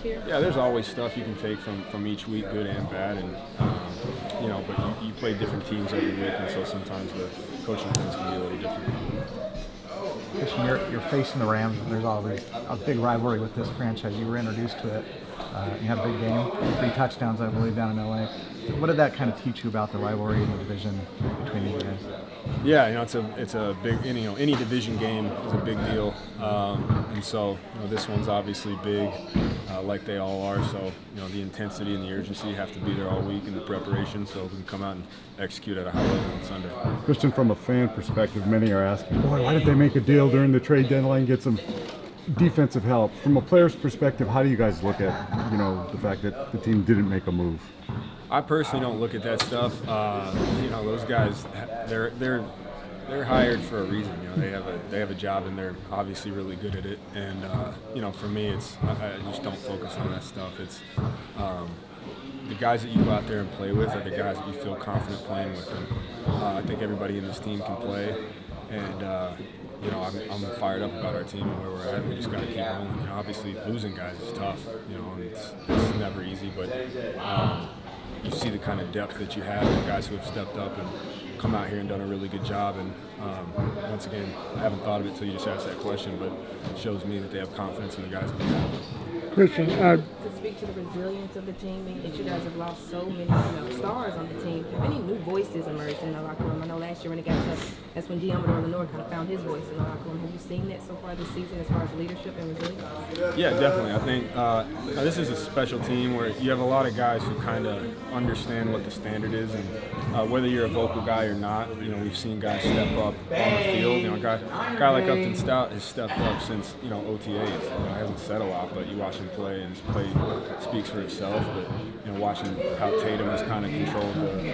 here? Yeah, there's always stuff you can take from each week, good and bad, and but you play different teams every week, and so sometimes the coaching things can be a little different. Christian, you're facing the Rams, and there's always a big rivalry with this franchise. You were introduced to it. You had a big game, 3 touchdowns, I believe, down in LA. What did that kind of teach you about the rivalry in the division between you guys? Yeah, it's a big, any division game is a big deal, and so this one's obviously big, like they all are. So the intensity and the urgency have to be there all week in the preparation, so we can come out and execute at a high level on Sunday. Christian, from a fan perspective, many are asking, boy, why did they make a deal during the trade deadline and get some defensive help? From a player's perspective, how do you guys look at the fact that the team didn't make a move? I personally don't look at that stuff. Those guys, they're hired for a reason. They have a job and they're obviously really good at it. And for me, I just don't focus on that stuff. It's the guys that you go out there and play with are the guys that you feel confident playing with. And I think everybody in this team can play. And I'm fired up about our team and where we're at. We just got to keep rolling. Obviously, losing guys is tough. And it's never easy, but. You see the kind of depth that you have, the guys who have stepped up and come out here and done a really good job. And once again, I haven't thought of it until you just asked that question, but it shows me that they have confidence in the guys that they have. Christian, to speak to the resilience of the team, and that you guys have lost so many stars on the team. Many new voices emerged in the locker room. I know last year when it got tough, that's when Deommodore Lenoir kind of found his voice in the locker room. Have you seen that so far this season as far as leadership and resilience? Yeah, definitely. I think this is a special team where you have a lot of guys who kind of understand what the standard is, and whether you're a vocal guy or not, we've seen guys step up on the field. A guy like Upton Stout has stepped up since OTAs. He hasn't said a lot, but you watch him play, and his play speaks for itself. But watching how Tatum has kind of controlled the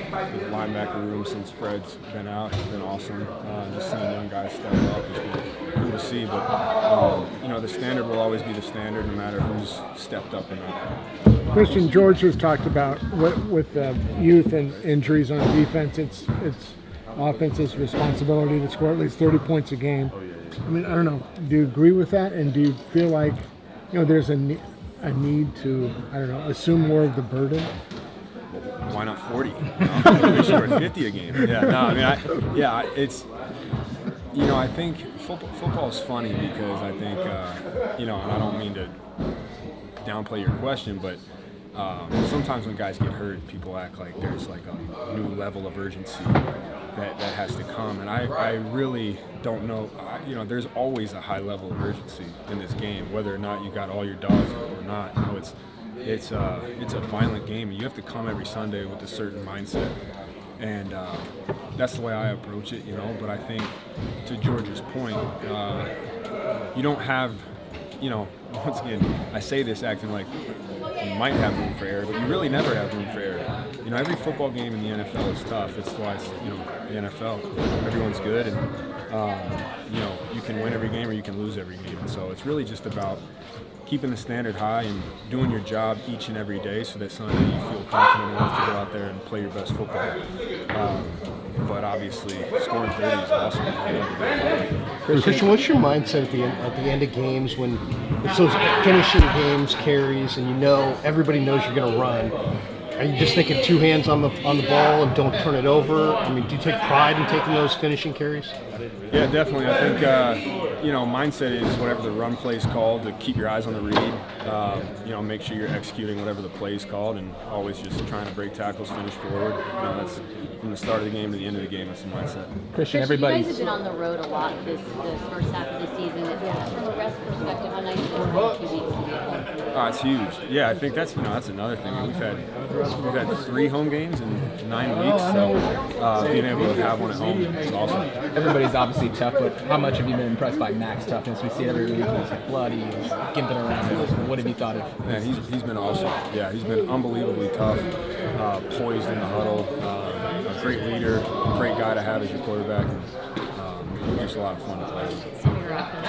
linebacker room since Fred's been out has been awesome. Just seeing young guys step up has been cool to see. But the standard will always be the standard, no matter who's stepped up or not. Christian, George has talked about with youth and injuries on defense, it's offense's responsibility to score at least 30 points a game. I mean, I don't know. Do you agree with that? And do you feel like there's a need to, assume more of the burden? Why not 40? We scored 50 a game. Yeah, no, I mean, it's, I think football is funny because I think, and I don't mean to downplay your question, but sometimes when guys get hurt, people act like there's like a new level of urgency that has to come, and I really don't know. There's always a high level of urgency in this game, whether or not you got all your dogs or not. It's a violent game, and you have to come every Sunday with a certain mindset, and that's the way I approach it. But I think to George's point, you don't have, once again, I say this acting like you might have room for error, but you really never have room for error. Every football game in the NFL is tough. That's why it's, the NFL. Everyone's good, and you can win every game or you can lose every game. And so it's really just about keeping the standard high and doing your job each and every day, so that Sunday you feel confident enough to go out there and play your best football. But obviously, scoring 30 is awesome. Christian, what's your mindset at the end of games when it's those finishing games, carries, and everybody knows you're going to run? Are you just thinking 2 hands on the ball and don't turn it over? I mean, do you take pride in taking those finishing carries? Yeah, definitely. I think mindset is whatever the run play is called, to keep your eyes on the read. Make sure you're executing whatever the play is called, and always just trying to break tackles, finish forward. That's from the start of the game to the end of the game. That's the mindset. Christian, you guys have been on the road a lot this first half of the season. From a rest perspective, how nice is it 2 weeks? It's huge. Yeah, I think that's another thing. We've had 3 home games in 9 weeks, so being able to have one at home is awesome. Everybody's obviously tough, but how much have you been impressed by Mac's toughness? We see it every week. He's bloody, he's gimping around. What have you thought of? Yeah, he's been awesome. Yeah, he's been unbelievably tough, poised in the huddle, a great leader, great guy to have as your quarterback, and just a lot of fun to play with.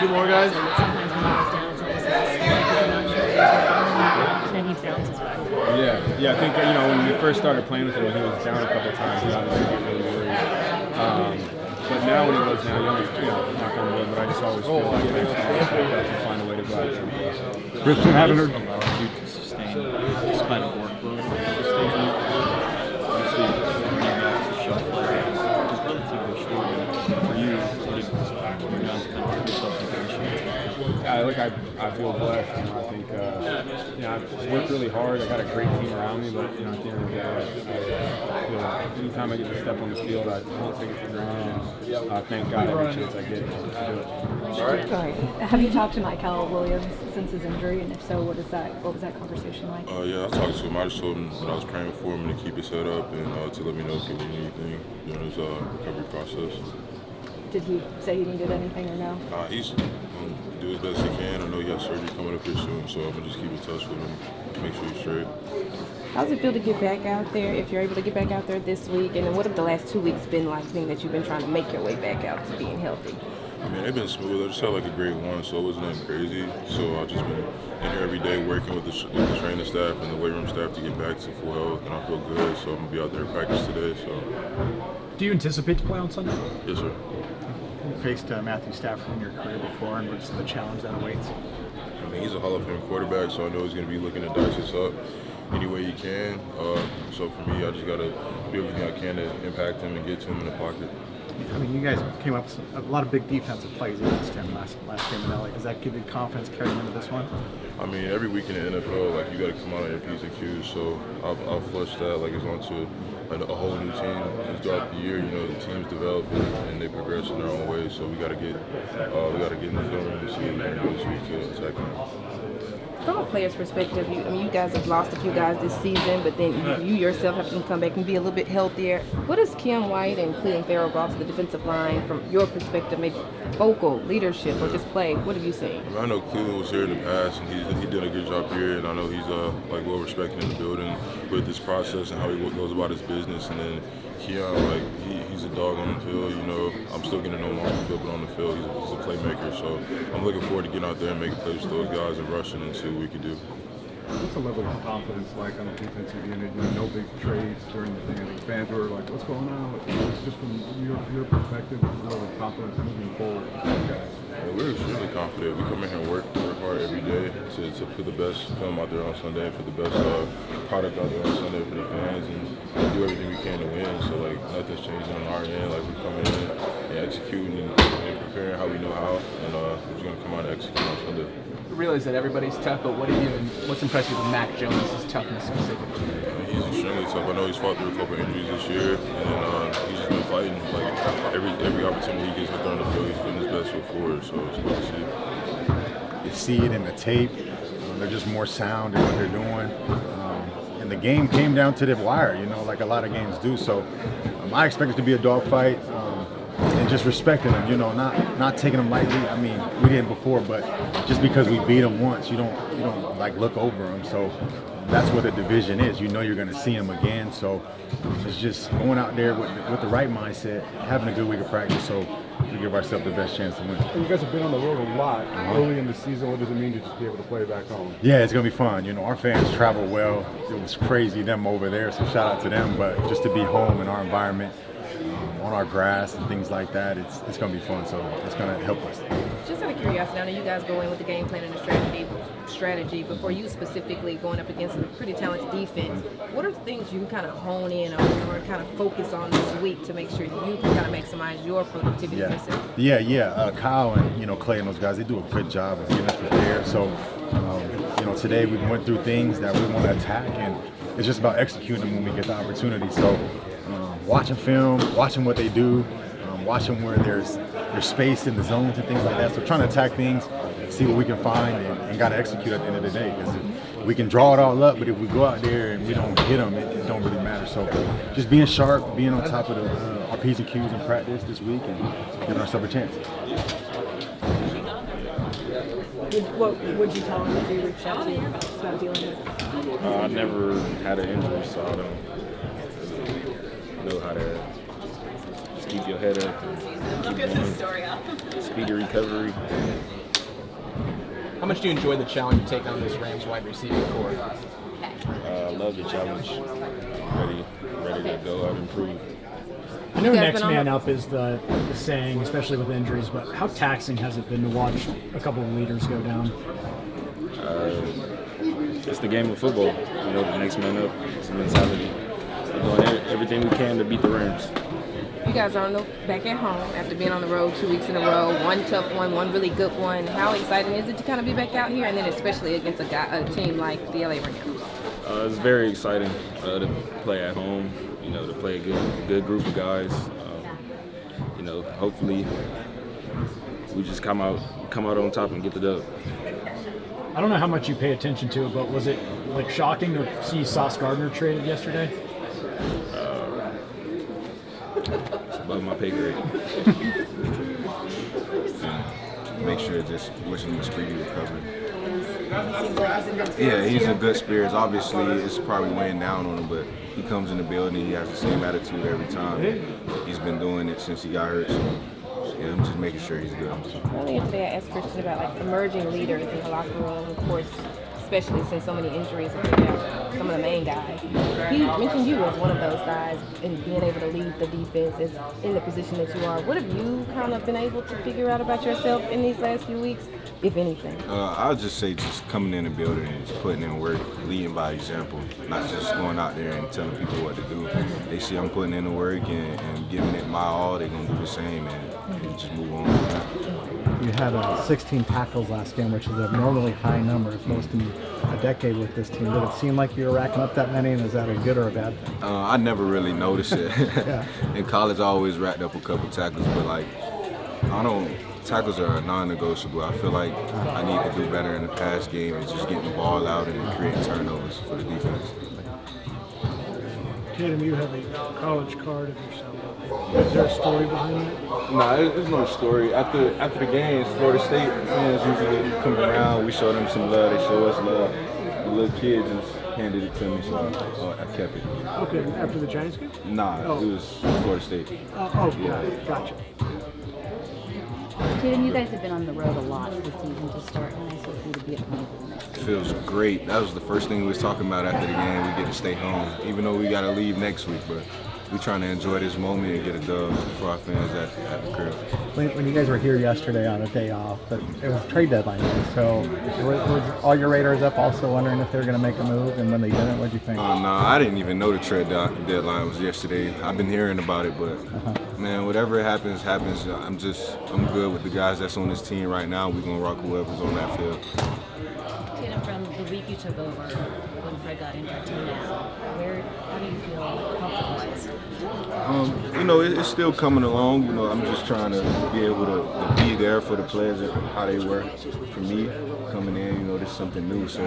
2 more guys. Sometimes when he goes down, it's almost and then he bounces back. Yeah, I think when we first started playing with him, he was down a couple times. He obviously got really worried. But now when he goes down, you always, knock on wood, but I just always feel like next time I can find a way to go out there. Christian, haven't heard. I feel blessed. You know, I think I've worked really hard. I got a great team around me, but at the end of the day, I feel anytime I get to step on the field, I don't take it for granted. And I thank God every chance I get to do it. All right. Have you talked to Michael Williams since his injury, and if so, what was that conversation like? Yeah, I talked to him. I just told him that I was praying for him and to keep his head up and to let me know if he needed anything during his recovery process. Did he say he needed anything or no? He's going to do his best he can. I know he has surgery coming up here soon, so I'm going to just keep in touch with him, make sure he's straight. How does it feel to get back out there, if you're able to get back out there this week? And then what have the last 2 weeks been like, being that you've been trying to make your way back out to being healthy? I mean, they've been smooth. I just had like a grade 1, so it wasn't nothing crazy. So I've just been in here every day working with the training staff and the weight room staff to get back to full health, and I feel good. So I'm going to be out there practice today. So. Do you anticipate to play on Sunday? Yes, sir. You faced Matthew Stafford in your career before, and what's the challenge that awaits? I mean, he's a Hall of Fame quarterback, so I know he's going to be looking to dice us up any way he can. So for me, I just got to do everything I can to impact him and get to him in the pocket. I mean, you guys came up with a lot of big defensive plays against him last game in LA. Does that give you confidence carrying into this one? I mean, every week in the NFL, like, you got to come out on your P's and Q's. So I'll flush that like it's onto a whole new team. Just throughout the year, you know, the teams develop and they progress in their own way. So we got to get in the film and see what we're going to do this week to attack them. From a player's perspective, you guys have lost a few guys this season, but then you yourself have to come back and be a little bit healthier. What has Kim White and Cleveland Farrell brought to the defensive line from your perspective, maybe vocal, leadership, or just play? What have you seen? I know Cleveland was here in the past, and he did a good job here, and I know he's like well respected in the building with this process and how he goes about his business. And then Keon, like he's a dog on the field. You know, I'm still getting to know him on the field, but on the field, he's a playmaker. So I'm looking forward to getting out there and making plays with those guys and rushing and see what we can do. What's the level of confidence like on the defensive unit? You know, no big trades during the thing. I think fans were like, "What's going on?" Just from your perspective, the level of confidence moving forward. Well, we're extremely confident. We come in here and work hard every day to put the best film out there on Sunday, put the best product out there on Sunday for the fans, and do everything we can to win. So like nothing's changing on our end. Like we're coming in and executing and preparing how we know how, and we're just gonna come out and execute on Sunday. I realize that everybody's tough, but what's impressive with Mac Jones' toughness specifically? I mean, he's extremely tough. I know he's fought through a couple of injuries this year, and he's just been fighting. Like every opportunity he gets out there on the field, he's putting his best foot forward. So it's good to see. You see it in the tape. They're just more sound in what they're doing. And the game came down to the wire, you know, like a lot of games do. So I expect it to be a dogfight. And just respecting them, you know, not taking them lightly. I mean, we didn't before, but just because we beat them once, you don't like look over them. So that's what the division is. You know, you're going to see them again. So it's just going out there with the right mindset, having a good week of practice, so we give ourselves the best chance to win. You guys have been on the road a lot early in the season. What does it mean to just be able to play back home? Yeah, it's going to be fun. You know, our fans travel well. It was crazy, them over there, so shout out to them. But just to be home in our environment, on our grass and things like that, it's going to be fun, so it's going to help us. Just out of curiosity, I know you guys go in with the game plan and the strategy, but for you specifically going up against a pretty talented defense, what are the things you kind of hone in on or kind of focus on this week to make sure you can kind of maximize your productivity yourself? Yeah. Kyle and, Clay and those guys, they do a good job of getting us prepared. So, today we went through things that we want to attack, and it's just about executing them when we get the opportunity. So, watching film, watching what they do, watching where there's space in the zones and things like that. So trying to attack things, see what we can find, and got to execute at the end of the day. Because we can draw it all up, but if we go out there and we don't hit them, it don't really matter. So just being sharp, being on top of our P's and Q's in practice this week, and giving ourselves a chance. What would you tell him if he reached out to you about dealing with? I never had an injury, so I don't know how to just keep your head up and keep going. Speedy recovery. How much do you enjoy the challenge to take on this Rams wide receiving core? I love the challenge. Ready to go out and improve. I know next man up is the saying, especially with injuries, but how taxing has it been to watch a couple of leaders go down? It's the game of football. The next man up. It's a mentality. We're doing everything we can to beat the Rams. You guys are back at home after being on the road 2 weeks in a row, one tough one really good one. How exciting is it to kind of be back out here, and then especially against a team like the LA Rams? It's very exciting to play at home, to play a good group of guys. Hopefully we just come out on top and get the dub. I don't know how much you pay attention to it, but was it like shocking to see Sauce Gardner traded yesterday? It's above my pay grade. Make sure just wishing him a speedy recovery. Yeah, he's in good spirits. Obviously, it's probably weighing down on him, but he comes in the building, he has the same attitude every time. He's been doing it since he got hurt, so yeah, I'm just making sure he's good. Earlier today, I asked Christian about like emerging leaders in the locker room, of course, especially since so many injuries have taken out some of the main guys. He mentioned you as one of those guys and being able to lead the defense in the position that you are. What have you kind of been able to figure out about yourself in these last few weeks, if anything? I'll just say just coming in the building and just putting in work, leading by example, not just going out there and telling people what to do. They see I'm putting in the work and giving it my all, they're going to do the same and just move on. You had 16 tackles last game, which is a normally high number. It's most in a decade with this team. Did it seem like you were racking up that many, and is that a good or a bad thing? I never really noticed it. Yeah. In college, I always racked up a couple tackles, but tackles are a non-negotiable. I feel like I need to do better in the pass game and just getting the ball out and creating turnovers for the defense. Tatum, you have a college card of yourself. Is there a story behind it? Nah, there's no story. After the games, Florida State fans usually come around. We show them some love. They show us love. The little kid just handed it to me, so I kept it. Okay, after the Giants game? Nah, it was Florida State. Yeah. Gotcha. Tatum, you guys have been on the road a lot this season to start, and nice for you to be at home. It feels great. That was the first thing we was talking about after the game. We get to stay home, even though we got to leave next week, but we're trying to enjoy this moment and get a dub for our fans at the crib. When you guys were here yesterday on a day off, but it was trade deadline day, so was all your Raiders up also wondering if they were going to make a move, and when they didn't, what did you think? No, I didn't even know the trade deadline was yesterday. I've been hearing about it, but man, whatever happens. I'm good with the guys that's on this team right now. We're going to rock whoever's on that field. Tatum, from the week you took over when Fred got injured to now, how do you feel health-wise? It's still coming along. I'm just trying to be able to be there for the players and how they were. For me, coming in, this is something new. So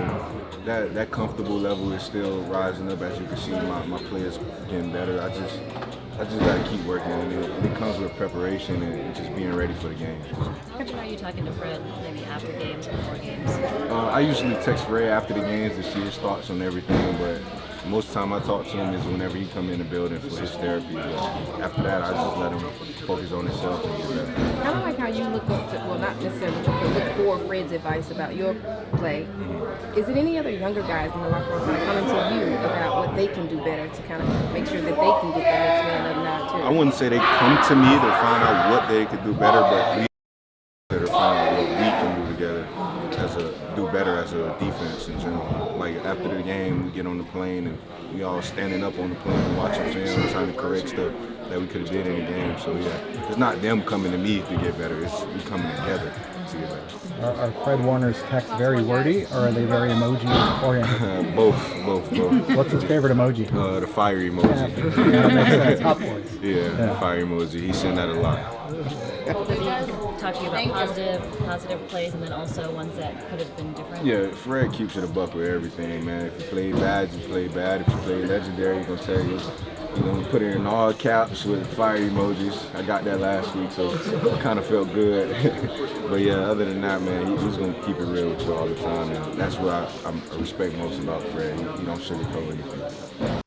that comfortable level is still rising up. As you can see, my players getting better. I just got to keep working, and it comes with preparation and just being ready for the game. Are you talking to Fred maybe after games, before games? I usually text Fred after the games to see his thoughts on everything, but most of the time I talk to him is whenever he come in the building for his therapy. But after that, I just let him focus on himself and get better. Kind of like how you look up to, well, not necessarily look for Fred's advice about your play. Is it any other younger guys in the locker room kind of coming to you about what they can do better to kind of make sure that they can get that next man up now too? I wouldn't say they come to me to find out what they could do better, but we to find out what we can do together do better as a defense in general. Like after the game, we get on the plane and we all standing up on the plane watching film, trying to correct stuff that we could have did in the game. So yeah, it's not them coming to me to get better. It's we coming together to get better. Are Fred Warner's texts very wordy, or are they very emoji-oriented? Both. What's his favorite emoji? The fire emoji. Yeah, that makes sense. Hot boys. Yeah, the fire emoji. He sent that a lot. Does he talk to you about positive plays and then also ones that could have been different? Yeah, Fred keeps it a buck with everything, man. If you play bad, you play bad. If you play legendary, he's gonna tell you. Put it in all caps with fire emojis. I got that last week, so it kind of felt good. But yeah, other than that, man, he's gonna keep it real with you all the time, and that's what I respect most about Fred. He don't sugarcoat anything.